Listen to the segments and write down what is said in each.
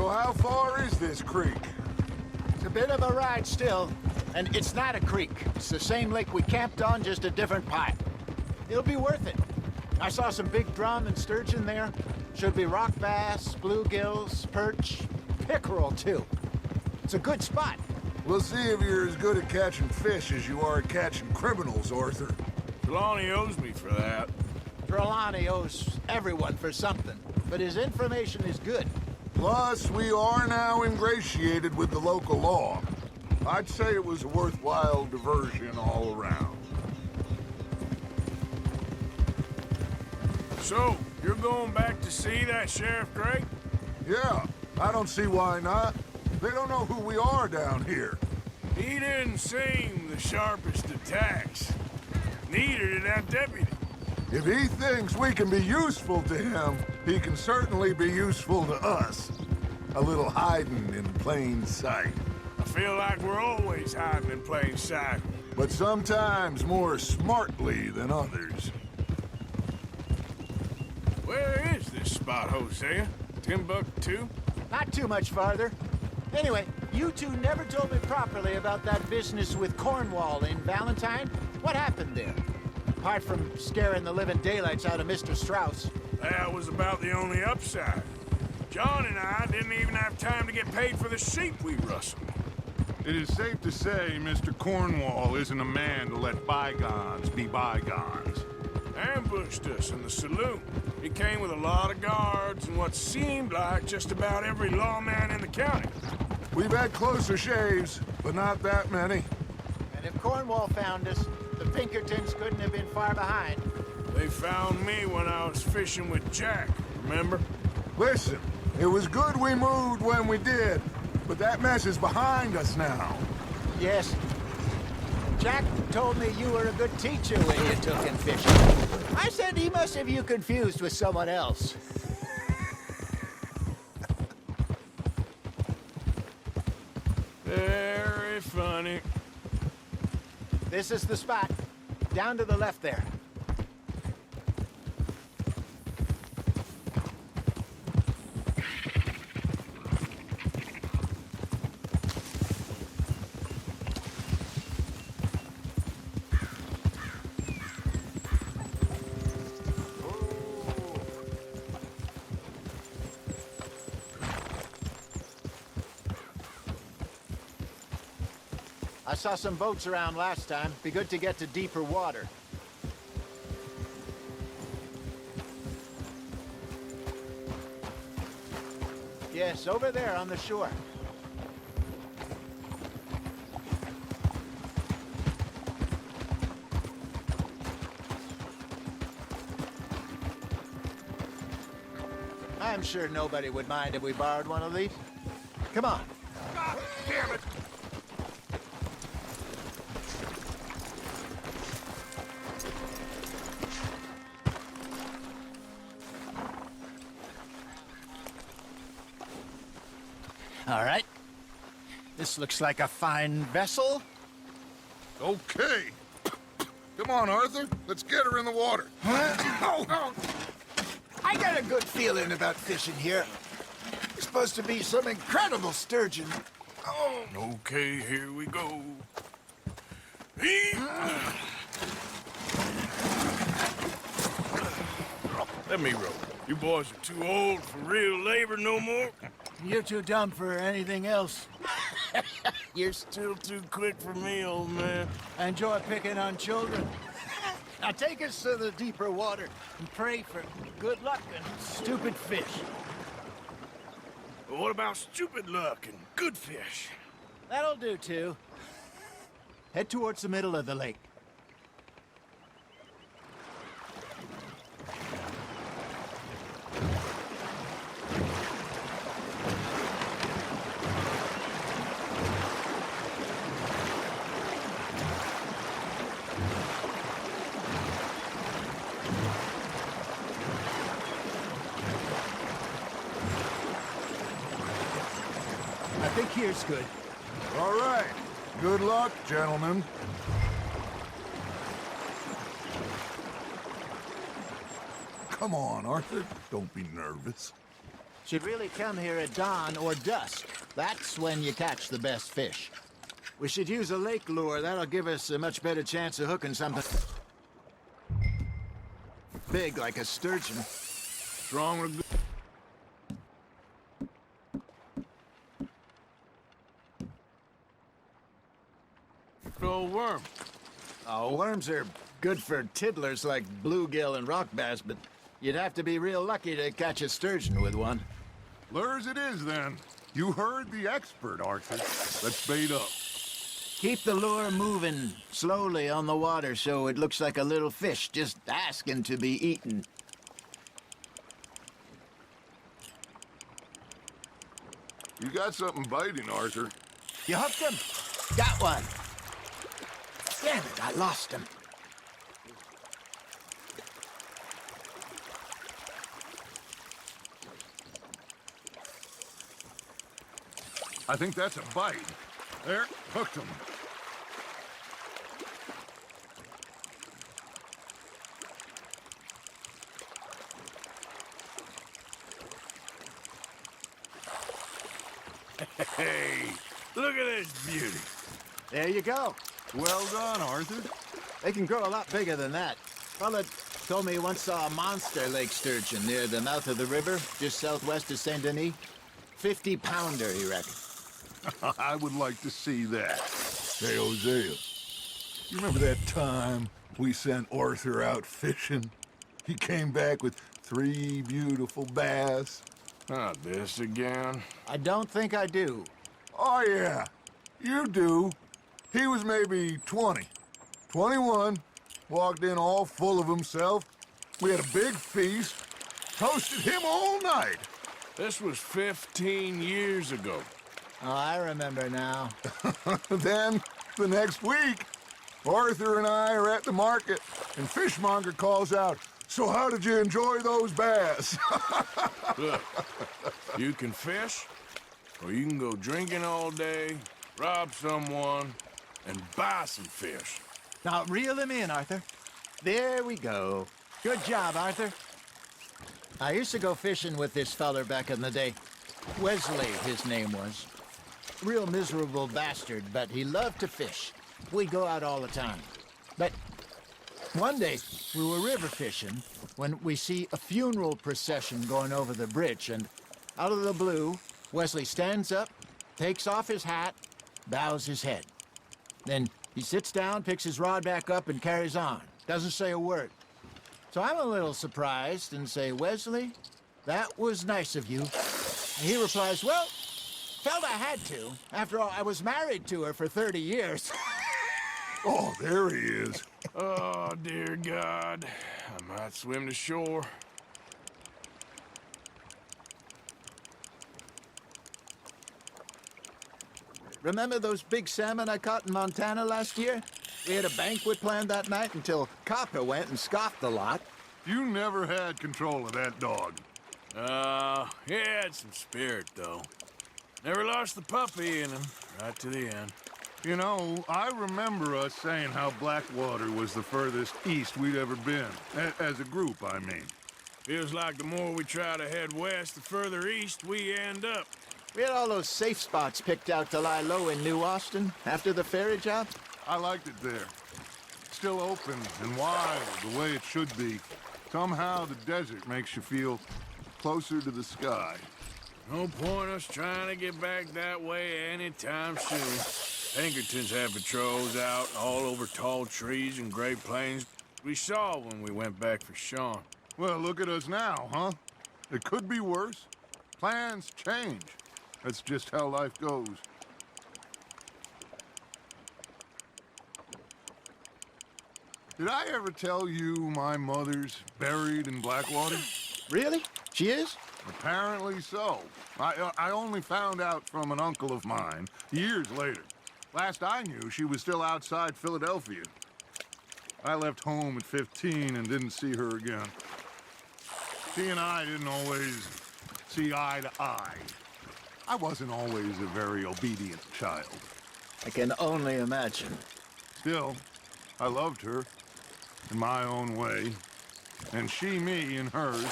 So how far is this creek? It's a bit of a ride still, and it's not a creek. It's the same lake we camped on, just a different pipe. It'll be worth it. I saw some big drum and sturgeon there. Should be rock bass, bluegills, perch, pickerel too. It's a good spot. We'll see if you're as good at catching fish as you are at catching criminals, Arthur. Trelawney owes me for that. Trelawney owes everyone for something, but his information is good. Plus, we are now ingratiated with the local law. I'd say it was a worthwhile diversion all around. So, you're going back to see that Sheriff Drake? Yeah, I don't see why not. They don't know who we are down here. He didn't seem the sharpest of tacks. Neither did that deputy. If he thinks we can be useful to him, he can certainly be useful to us. A little hiding in plain sight. I feel like we're always hiding in plain sight. But sometimes more smartly than others. Where is this spot, Hosea? Timbuktu? Not too much farther. Anyway, you two never told me properly about that business with Cornwall in Valentine. What happened there? Apart from scaring the living daylights out of Mr. Strauss. That was about the only upside. John and I didn't even have time to get paid for the sheep we rustled. It is safe to say Mr. Cornwall isn't a man to let bygones be bygones. Ambushed us in the saloon. He came with a lot of guards and what seemed like just about every lawman in the county. We've had closer shaves, but not that many. And if Cornwall found us, the Pinkertons couldn't have been far behind. They found me when I was fishing with Jack, remember? Listen, it was good we moved when we did, but that mess is behind us now. Yes. Jack told me you were a good teacher when you took him fishing. I said he must have you confused with someone else. Very funny. This is the spot. Down to the left there. I saw some boats around last time. Be good to get to deeper water. Yes, over there on the shore. I'm sure nobody would mind if we borrowed one of these. Come on. God damn it! All right. This looks like a fine vessel. Okay. Come on, Arthur. Let's get her in the water. Oh. I got a good feeling about fishing here. It's supposed to be some incredible sturgeon. Oh. Okay, here we go. Let me row. You boys are too old for real labor no more. You're too dumb for anything else. You're still too quick for me, old man. I enjoy picking on children. Now take us to the deeper water and pray for good luck and stupid fish. But what about stupid luck and good fish? That'll do, too. Head towards the middle of the lake. I think here's good. All right. Good luck, gentlemen. Come on, Arthur. Don't be nervous. Should really come here at dawn or dusk. That's when you catch the best fish. We should use a lake lure. That'll give us a much better chance of hooking something big like a sturgeon. What's wrong with a old worm? Oh, worms are good for tiddlers like bluegill and rock bass, but you'd have to be real lucky to catch a sturgeon with one. Lures it is, then. You heard the expert, Arthur. Let's bait up. Keep the lure moving slowly on the water so it looks like a little fish just asking to be eaten. You got something biting, Arthur. You hooked him? Got one. Damn it, I lost him. I think that's a bite. There, hooked him. Hey, look at this beauty. There you go. Well done, Arthur. They can grow a lot bigger than that. Fella told me he once saw a monster lake sturgeon near the mouth of the river, just southwest of Saint Denis. 50-pounder, he reckoned. I would like to see that. Hey, Hosea, you remember that time we sent Arthur out fishing? He came back with 3 beautiful bass. Not this again. I don't think I do. Oh, yeah, you do. He was maybe 20, 21, walked in all full of himself. We had a big feast, toasted him all night. This was 15 years ago. Oh, I remember now. Then, the next week, Arthur and I are at the market, and Fishmonger calls out, "So how did you enjoy those bass?" Look, you can fish, or you can go drinking all day, rob someone, and buy some fish. Now, reel him in, Arthur. There we go. Good job, Arthur. I used to go fishing with this feller back in the day. Wesley, his name was. Real miserable bastard, but he loved to fish. We'd go out all the time. But one day, we were river fishing when we see a funeral procession going over the bridge, and out of the blue, Wesley stands up, takes off his hat, bows his head. Then he sits down, picks his rod back up, and carries on. Doesn't say a word. So I'm a little surprised and say, "Wesley, that was nice of you." And he replies, "Well, felt I had to. After all, I was married to her for 30 years. Oh, there he is. Oh, dear God. I might swim to shore. Remember those big salmon I caught in Montana last year? We had a banquet planned that night until Copper went and scoffed the lot. You never had control of that dog. He had some spirit, though. Never lost the puppy in him, right to the end. You know, I remember us saying how Blackwater was the furthest east we'd ever been. As a group, I mean. Feels like the more we try to head west, the further east we end up. We had all those safe spots picked out to lie low in New Austin after the ferry job. I liked it there. Still open and wild, the way it should be. Somehow the desert makes you feel closer to the sky. No point us trying to get back that way anytime soon. Pinkertons have patrols out all over tall trees and Great Plains. We saw when we went back for Sean. Well, look at us now, huh? It could be worse. Plans change. That's just how life goes. Did I ever tell you my mother's buried in Blackwater? Really? She is? Apparently so. I only found out from an uncle of mine years later. Last I knew, she was still outside Philadelphia. I left home at 15 and didn't see her again. She and I didn't always see eye to eye. I wasn't always a very obedient child. I can only imagine. Still, I loved her in my own way, and she me in hers.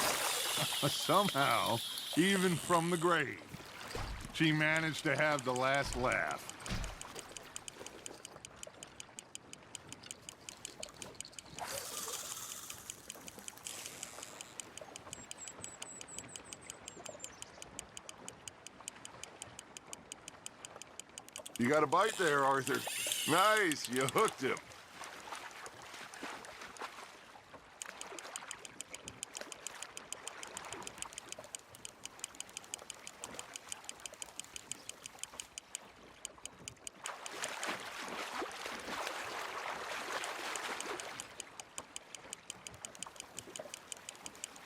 Somehow, Even from the grave, she managed to have the last laugh. You got a bite there, Arthur. Nice, you hooked him.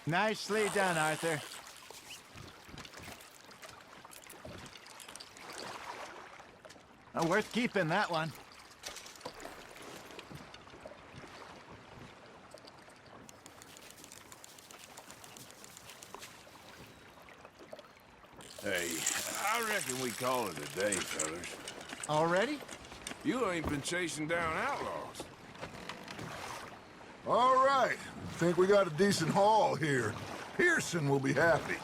Nicely done, Arthur. Worth keeping, that one. Hey, I reckon we call it a day, fellas. Already? You ain't been chasing down outlaws. All right. Think we got a decent haul here. Pearson will be happy.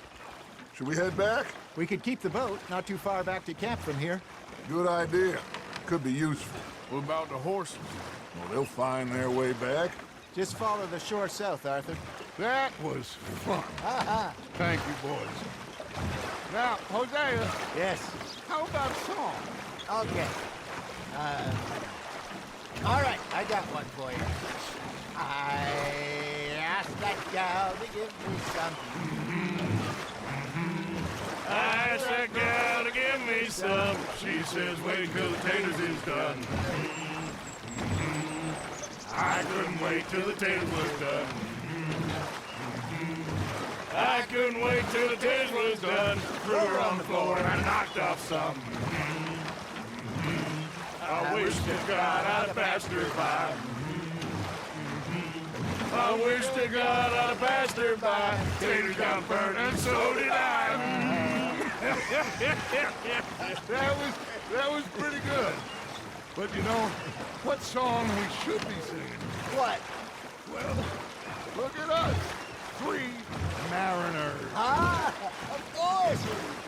Should we head back? We could keep the boat not too far back to camp from here. Good idea. Could be useful. What about the horses? Well, they'll find their way back. Just follow the shore south, Arthur. That was fun. Thank you, boys. Now, Hosea, Yes. how about a song? Okay. All right, I got one for you. I asked that gal to give me something. I asked that gal to give me some. She says, wait till the taters is done. I couldn't wait till the taters was done. I couldn't wait till the taters was done. Threw her on the floor and I knocked off some. I wish to God I'd have passed her by. I wish to God I'd have passed her by. Taters got burnt and so did I. That was pretty good. But you know, what song we should be singing? What? Well, look at us. 3 mariners. Of course!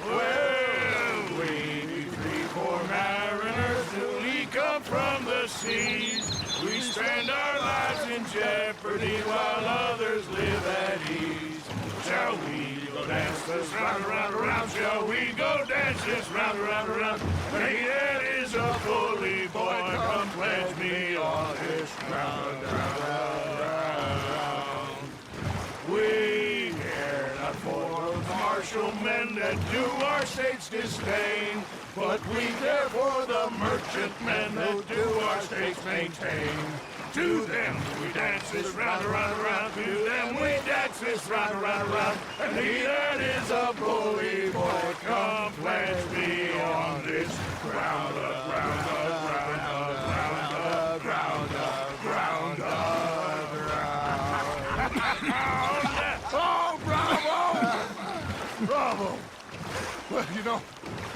Well, we 3 poor mariners, newly come from the seas. We spend our lives in jeopardy while others live at ease. Shall we go dance this round, around, around? Shall we go dance this round, around, around? Hey, that is a bully boy, come pledge me on this round, round, round, round. We care not for the martial men that do our state's disdain, but we care for the merchant men that do our state's maintain. To them we dance this round, around, around. To them we dance this round, around, around. And he that is a bully boy, come pledge me on this ground, ground, ground, ground, ground, ground, ground. Oh, bravo! Bravo! Well, you know,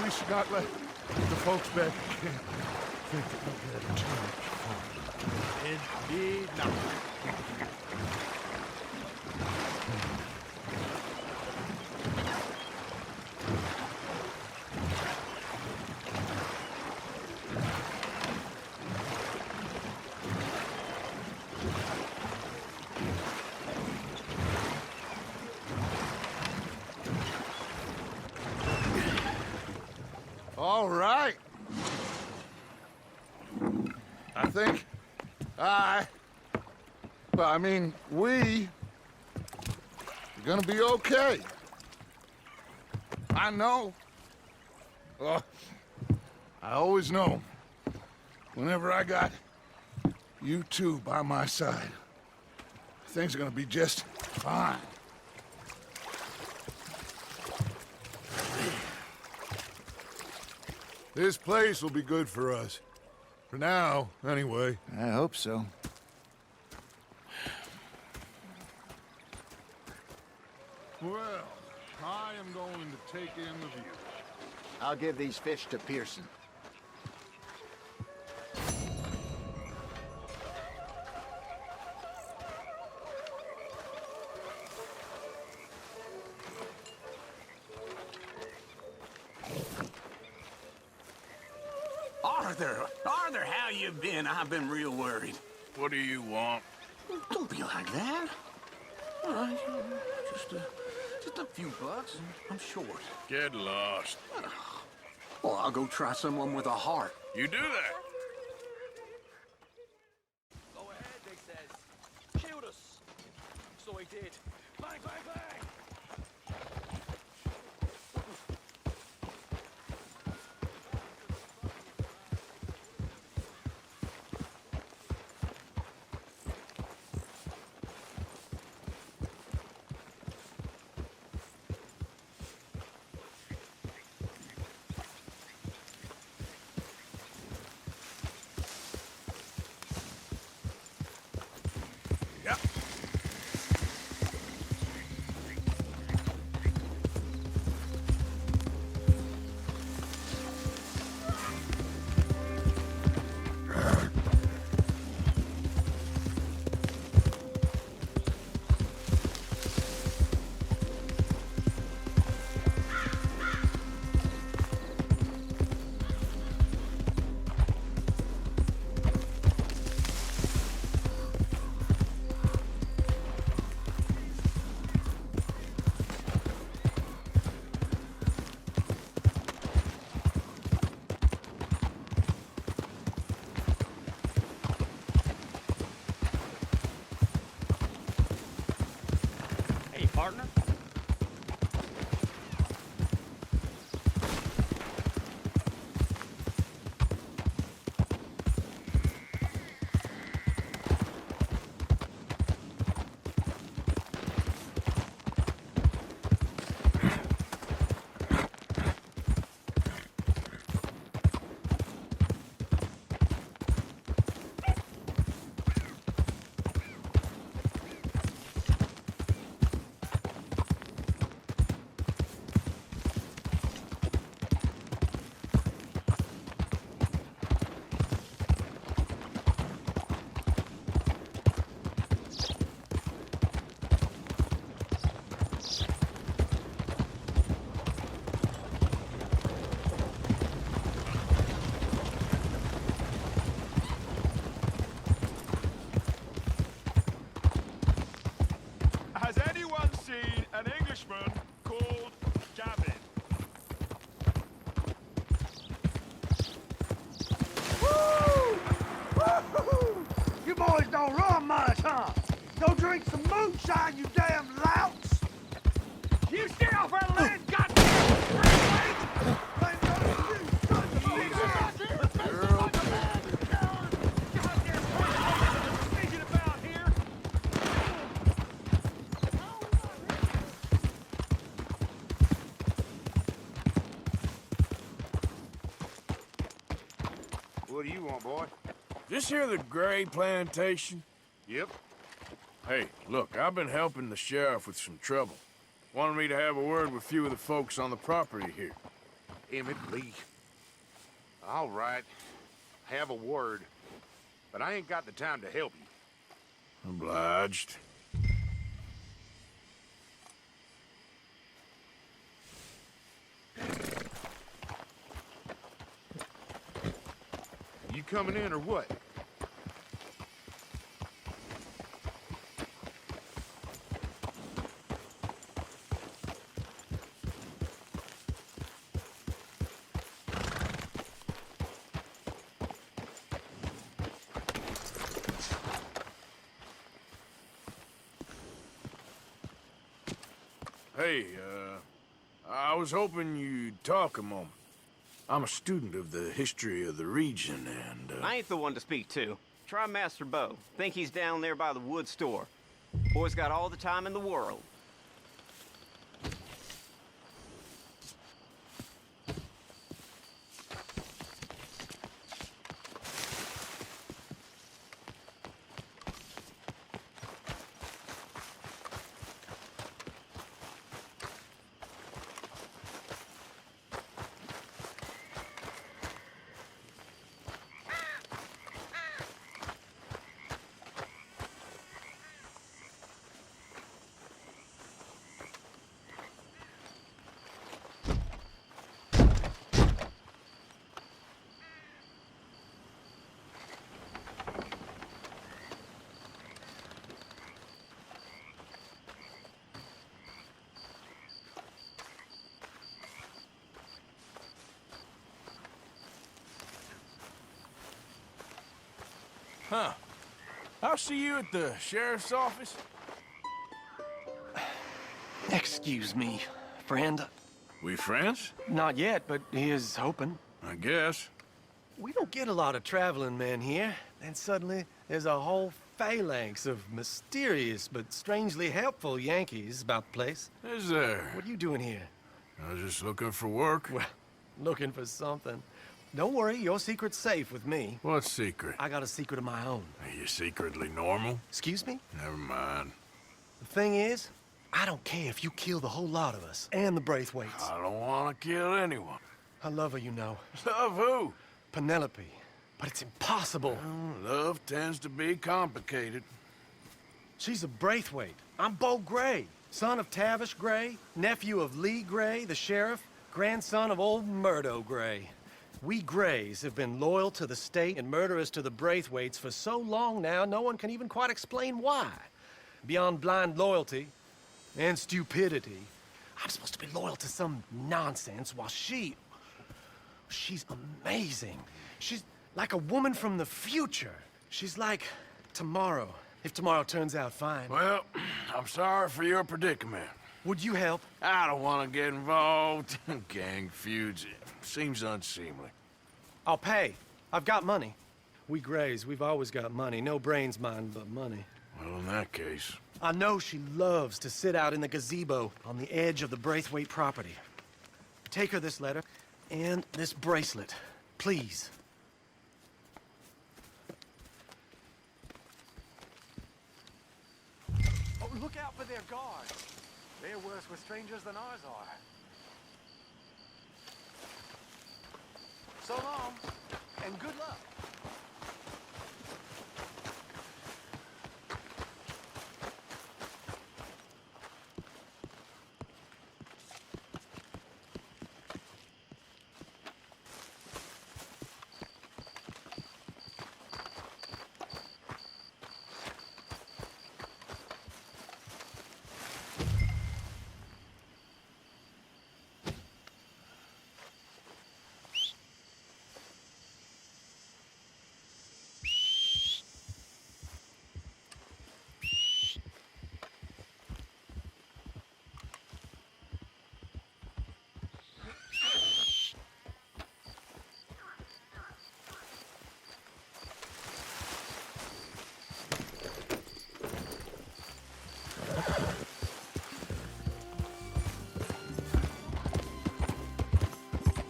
we should not let the folks back at camp think that we had too much fun. Indeed not. All right. I think we are gonna be okay. I know. I always know. Whenever I got you two by my side, things are gonna be just fine. This place will be good for us. For now, anyway. I hope so. Well, I am going to take in the view. I'll give these fish to Pearson. Arthur, how you been? I've been real worried. What do you want? Don't be like that. All right, just a few bucks, and I'm short. Get lost. Well, I'll go try someone with a heart. You do that. Go ahead, they says. Shoot us. So he did. Bang, bang, bang! Yep. Hey, partner. Has anyone seen an Englishman called Gavin? Woo! Woo! You boys don't run much, huh? Go drink some moonshine, you damn louts! You stay off our land, goddamn! Sneaking about here. What do you want, boy? This here the Gray Plantation? Yep. Hey, look, I've been helping the sheriff with some trouble. Wanted me to have a word with a few of the folks on the property here. Emmett Lee. All right. Have a word. But I ain't got the time to help you. Obliged. You coming in or what? Hey, I was hoping you'd talk a moment. I'm a student of the history of the region, and, I ain't the one to speak to. Try Master Bo. Think he's down there by the wood store. Boy's got all the time in the world. Huh. I'll see you at the sheriff's office. Excuse me, friend. We friends? Not yet, but he is hoping. I guess. We don't get a lot of traveling men here, and suddenly there's a whole phalanx of mysterious but strangely helpful Yankees about the place. Is there? What are you doing here? I was just looking for work. Well, looking for something. Don't worry, your secret's safe with me. What secret? I got a secret of my own. Are you secretly normal? Excuse me? Never mind. The thing is, I don't care if you kill the whole lot of us and the Braithwaites. I don't want to kill anyone. I love her, you know. Love who? Penelope. But it's impossible. Well, love tends to be complicated. She's a Braithwaite. I'm Beau Gray, son of Tavish Gray, nephew of Lee Gray, the sheriff, grandson of old Murdo Gray. We Grays have been loyal to the state and murderous to the Braithwaites for so long now, no one can even quite explain why. Beyond blind loyalty and stupidity, I'm supposed to be loyal to some nonsense while she's amazing. She's like a woman from the future. She's like tomorrow, if tomorrow turns out fine. Well, I'm sorry for your predicament. Would you help? I don't want to get involved in gang feuds. It seems unseemly. I'll pay. I've got money. We Grays, we've always got money. No brains, mind, but money. Well, in that case... I know she loves to sit out in the gazebo on the edge of the Braithwaite property. Take her this letter and this bracelet, please. Oh, look out for their guards. They're worse with strangers than ours are. So long, and good luck.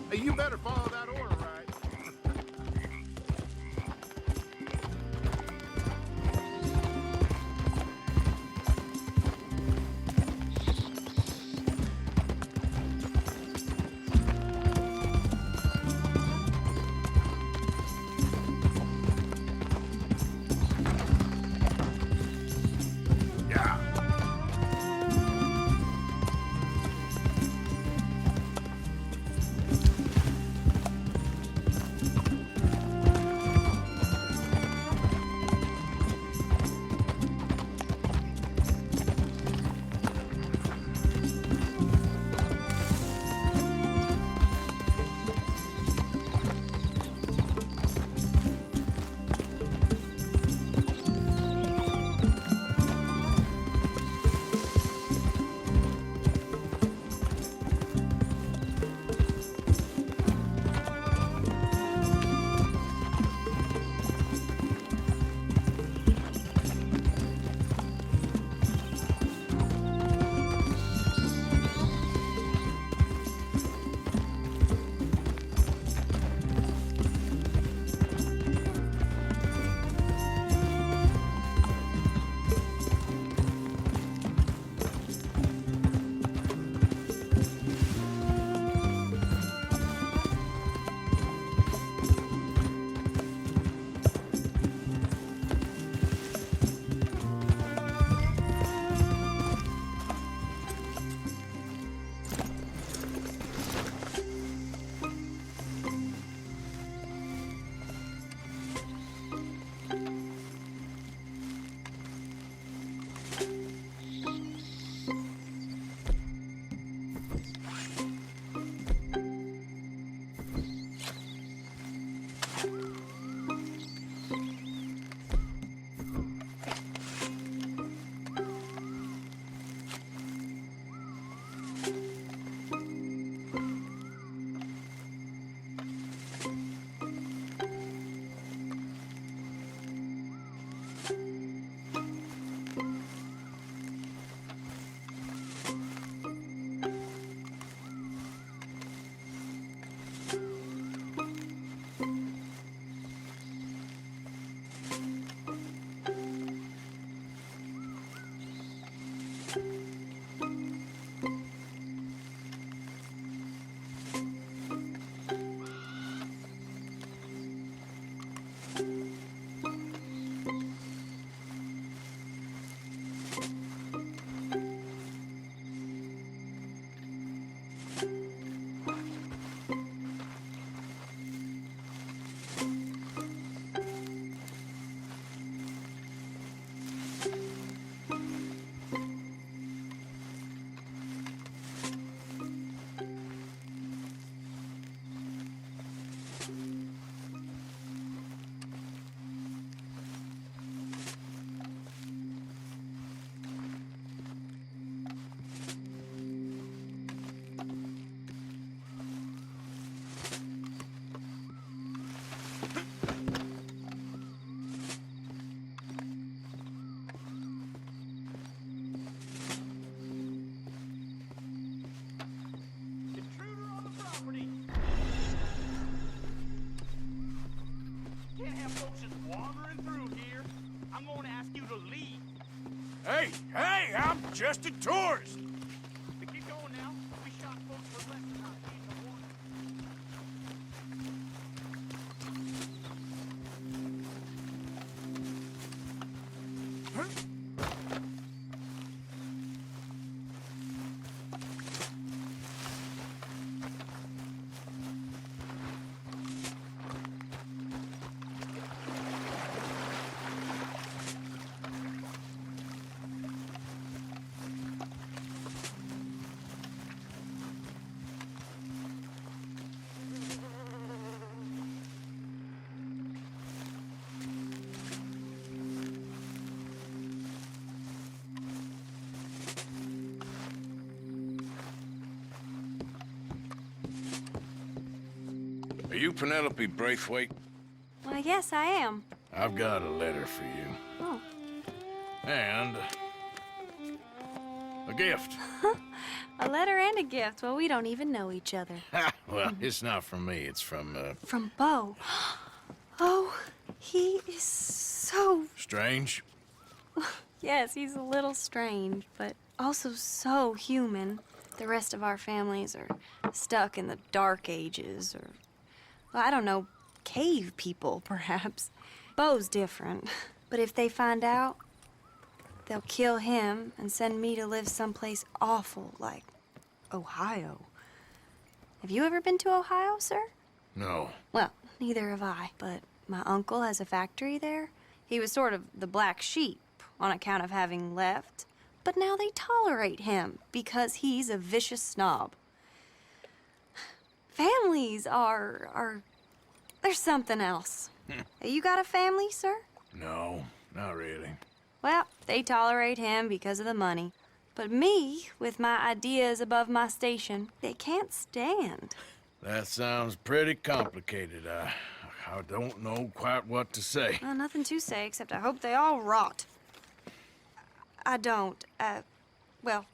Hey, you better follow that order, right? Yeah. Hey, hey, I'm just a tourist. We keep going now. We shot folks for less than our feet in the water. Are you Penelope Braithwaite? Well, yes, I am. I've got a letter for you. Oh. And a gift. A letter and a gift. Well, we don't even know each other. Well, it's not from me. It's from, From Bo. Oh, he is so... Strange. Yes, he's a little strange, but also so human. The rest of our families are stuck in the Dark Ages, or, well, I don't know, cave people, perhaps. Bo's different. But if they find out, they'll kill him and send me to live someplace awful like Ohio. Have you ever been to Ohio, sir? No. Well, neither have I, but my uncle has a factory there. He was sort of the black sheep on account of having left, but now they tolerate him because he's a vicious snob. Families are there's something else. You got a family, sir? No, not really. Well, they tolerate him because of the money. But me, with my ideas above my station, they can't stand. That sounds pretty complicated. I don't know quite what to say. Well, nothing to say, except I hope they all rot. I don't, well,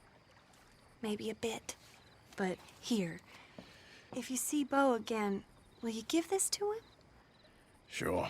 maybe a bit. But here, if you see Bo again, will you give this to him? Sure.